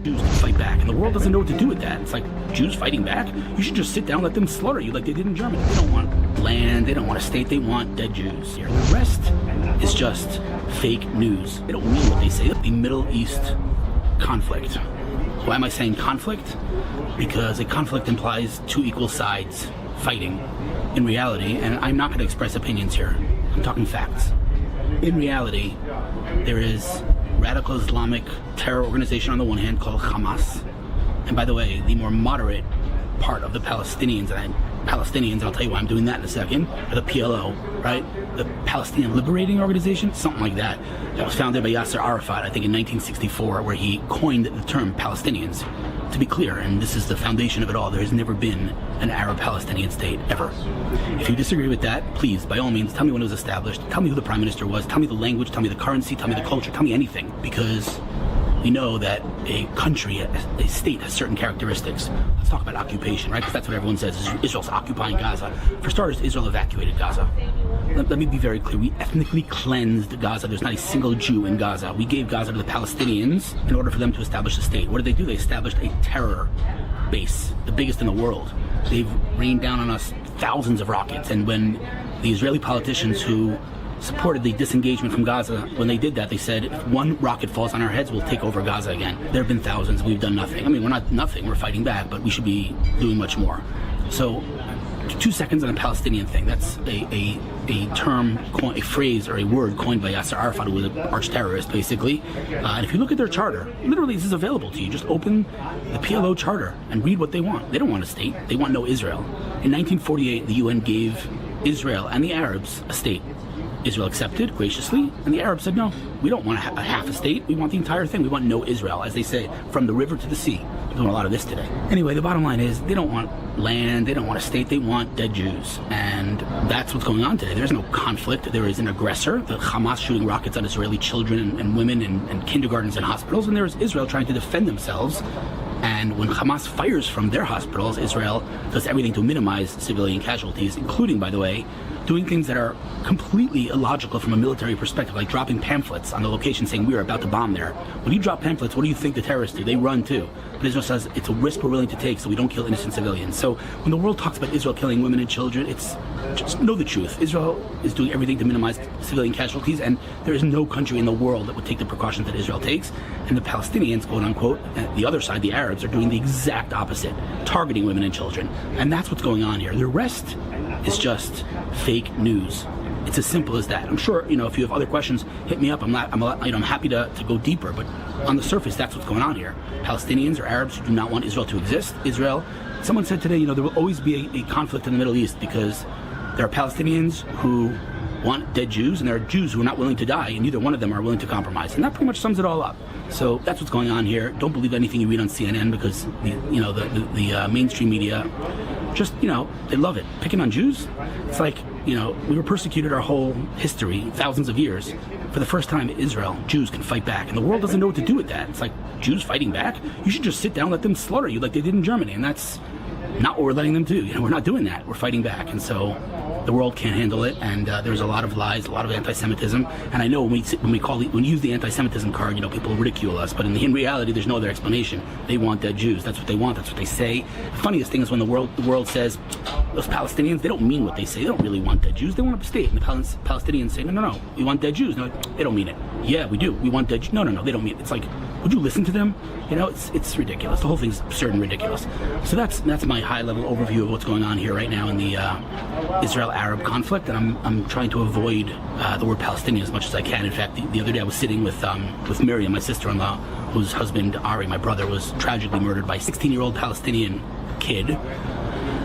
Jews can fight back, and the world doesn't know what to do with that. It's like, Jews fighting back? You should just sit down and let them slaughter you like they did in Germany. They don't want land, they don't want a state, they want dead Jews. The rest is just fake news. They don't mean what they say. The Middle East conflict. Why am I saying conflict? Because a conflict implies two equal sides fighting. In reality, and I'm not going to express opinions here, I'm talking facts. In reality, there is radical Islamic terror organization on the one hand called Hamas, and by the way, the more moderate part of the Palestinians, and I'll tell you why I'm doing that in a second, are the PLO, right? The Palestinian Liberating Organization, something like that. That was founded by Yasser Arafat, I think in 1964, where he coined the term Palestinians. To be clear, and this is the foundation of it all, there has never been an Arab Palestinian state, ever. If you disagree with that, please, by all means, tell me when it was established, tell me who the prime minister was, tell me the language, tell me the currency, tell me the culture, tell me anything, because we know that a country, a state has certain characteristics. Let's talk about occupation, right? Because that's what everyone says, is Israel's occupying Gaza. For starters, Israel evacuated Gaza. Let me be very clear. We ethnically cleansed Gaza. There's not a single Jew in Gaza. We gave Gaza to the Palestinians in order for them to establish a state. What did they do? They established a terror base, the biggest in the world. They've rained down on us thousands of rockets. And when the Israeli politicians who supported the disengagement from Gaza, when they did that, they said, if one rocket falls on our heads, we'll take over Gaza again. There have been thousands, and we've done nothing. I mean, we're not nothing, we're fighting back, but we should be doing much more. So, 2 seconds on a Palestinian thing. That's a term, a phrase, or a word coined by Yasser Arafat, who was an arch-terrorist, basically. And if you look at their charter, literally this is available to you. Just open the PLO charter and read what they want. They don't want a state. They want no Israel. In 1948, the UN gave Israel and the Arabs a state. Israel accepted graciously, and the Arabs said, no, we don't want a half a state, we want the entire thing, we want no Israel, as they say, from the river to the sea. We're doing a lot of this today. Anyway, the bottom line is, they don't want land, they don't want a state, they want dead Jews, and that's what's going on today. There's no conflict, there is an aggressor, the Hamas shooting rockets at Israeli children and women and kindergartens and hospitals, and there's Israel trying to defend themselves. And when Hamas fires from their hospitals, Israel does everything to minimize civilian casualties, including, by the way, doing things that are completely illogical from a military perspective, like dropping pamphlets on the location saying we are about to bomb there. When you drop pamphlets, what do you think the terrorists do? They run too. But Israel says it's a risk we're willing to take so we don't kill innocent civilians. So when the world talks about Israel killing women and children, it's just know the truth. Israel is doing everything to minimize civilian casualties, and there is no country in the world that would take the precautions that Israel takes. And the Palestinians, quote unquote, and the other side, the Arabs, are doing the exact opposite, targeting women and children. And that's what's going on here. The rest is just fake news. It's as simple as that. I'm sure, if you have other questions, hit me up. I'm happy to go deeper, but on the surface, that's what's going on here. Palestinians or Arabs who do not want Israel to exist. Someone said today, there will always be a conflict in the Middle East because there are Palestinians who want dead Jews, and there are Jews who are not willing to die, and neither one of them are willing to compromise. And that pretty much sums it all up. So that's what's going on here. Don't believe anything you read on CNN because the mainstream media just, they love it. Picking on Jews, it's like, we were persecuted our whole history, thousands of years. For the first time in Israel, Jews can fight back, and the world doesn't know what to do with that. It's like, Jews fighting back? You should just sit down and let them slaughter you like they did in Germany, and that's not what we're letting them do. We're not doing that. We're fighting back, and so the world can't handle it, and there's a lot of lies, a lot of anti-Semitism, and I know when we use the anti-Semitism card, people ridicule us, but in reality, there's no other explanation. They want dead Jews. That's what they want. That's what they say. The funniest thing is when the world says, those Palestinians, they don't mean what they say. They don't really want dead Jews. They want a state. And the Palestinians say, no, we want dead Jews. No, they don't mean it. Yeah, we do. We want dead Jews. No, they don't mean it. It's like, would you listen to them? It's ridiculous. The whole thing's absurd and ridiculous. So that's my high-level overview of what's going on here right now in the Israel-Arab conflict, and I'm trying to avoid the word Palestinian as much as I can. In fact, the other day I was sitting with Miriam, my sister-in-law, whose husband, Ari, my brother, was tragically murdered by a 16-year-old Palestinian kid.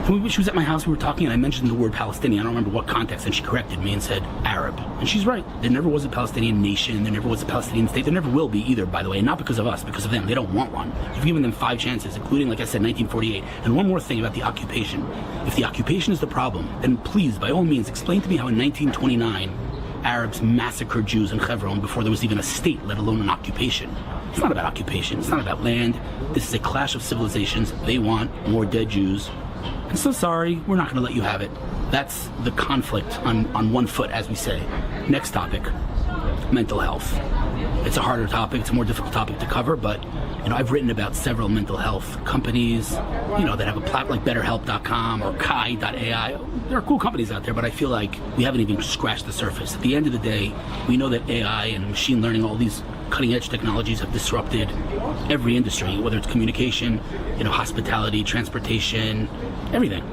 She was at my house, we were talking, and I mentioned the word Palestinian. I don't remember what context, and she corrected me and said Arab. And she's right. There never was a Palestinian nation. There never was a Palestinian state. There never will be either, by the way. Not because of us, because of them. They don't want one. You've given them 5 chances, including, like I said, 1948. And one more thing about the occupation. If the occupation is the problem, then please, by all means, explain to me how in 1929, Arabs massacred Jews in Hebron before there was even a state, let alone an occupation. It's not about occupation. It's not about land. This is a clash of civilizations. They want more dead Jews. I'm so sorry, we're not going to let you have it. That's the conflict on one foot, as we say. Next topic, mental health. it's a harder topic, it's a more difficult topic to cover, but I've written about several mental health companies, that have a platform like BetterHelp.com or Kai.ai. There are cool companies out there, but I feel like we haven't even scratched the surface. At the end of the day, we know that AI and machine learning, all these cutting-edge technologies have disrupted every industry, whether it's communication, hospitality, transportation, everything.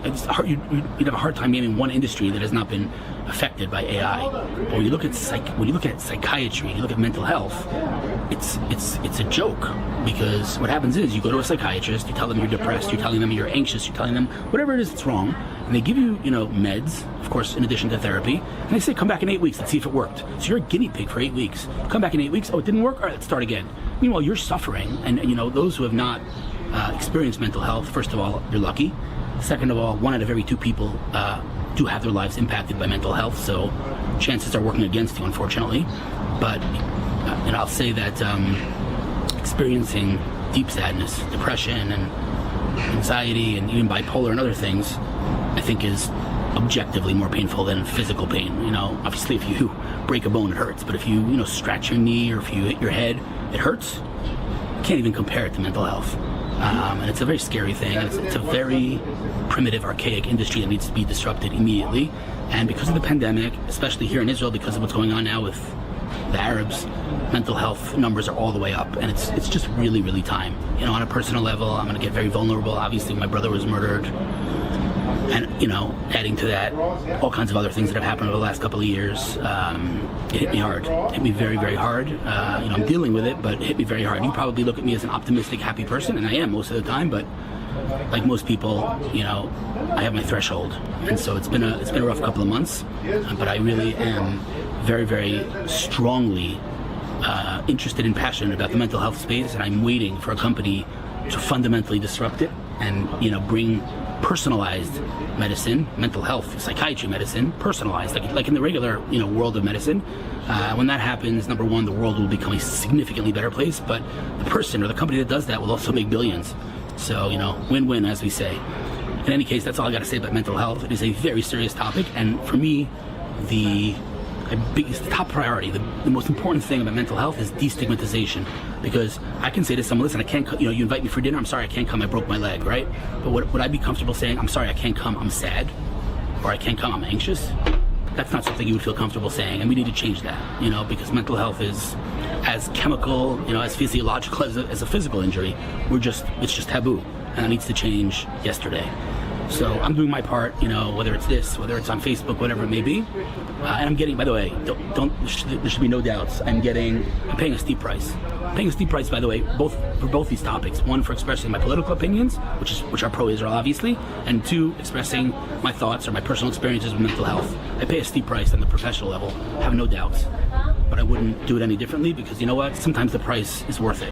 It's hard, you'd have a hard time naming one industry that has not been affected by AI. But when you look at psychiatry, you look at mental health, it's a joke, because what happens is you go to a psychiatrist, you tell them you're depressed, you're telling them you're anxious, you're telling them whatever it is that's wrong, and they give you meds, of course, in addition to therapy, and they say come back in 8 weeks and see if it worked. So you're a guinea pig for 8 weeks. Come back in 8 weeks. Oh, it didn't work. All right, let's start again. Meanwhile, you're suffering, and those who have not experienced mental health, first of all, you're lucky. Second of all, 1 out of every 2 people do have their lives impacted by mental health, so chances are working against you, unfortunately. But I'll say that experiencing deep sadness, depression, and anxiety, and even bipolar and other things, I think is objectively more painful than physical pain. Obviously, if you break a bone, it hurts, but if you scratch your knee or if you hit your head, it hurts. You can't even compare it to mental health. And it's a very scary thing. It's a very primitive, archaic industry that needs to be disrupted immediately. And because of the pandemic, especially here in Israel, because of what's going on now with the Arabs, mental health numbers are all the way up, and it's just really, really time. On a personal level, I'm going to get very vulnerable. Obviously, my brother was murdered, and adding to that, all kinds of other things that have happened over the last couple of years. It hit me hard. It hit me very, very hard. I'm dealing with it, but it hit me very hard. You probably look at me as an optimistic, happy person, and I am most of the time, but like most people, I have my threshold, and so it's been a rough couple of months, but I really am very, very strongly interested and passionate about the mental health space, and I'm waiting for a company to fundamentally disrupt it and bring personalized medicine, mental health, psychiatry medicine, personalized, like in the regular world of medicine. When that happens, number one, the world will become a significantly better place, but the person or the company that does that will also make billions. So win-win, as we say. In any case, that's all I got to say about mental health. It is a very serious topic, and for me, the top priority, the most important thing about mental health is destigmatization. Because I can say to someone, listen, I can't, you invite me for dinner, I'm sorry I can't come, I broke my leg, right? But would I be comfortable saying, I'm sorry I can't come, I'm sad? Or I can't come, I'm anxious? That's not something you would feel comfortable saying, and we need to change that, because mental health is as chemical, as physiological as a physical injury. It's just taboo, and it needs to change yesterday. So I'm doing my part, whether it's this, whether it's on Facebook, whatever it may be. And I'm getting, by the way, there should be no doubts, I'm paying a steep price. I'm paying a steep price, by the way, for both these topics. One, for expressing my political opinions, which are pro-Israel, obviously, and 2, expressing my thoughts or my personal experiences with mental health. I pay a steep price on the professional level, I have no doubts. But I wouldn't do it any differently, because you know what? Sometimes the price is worth it.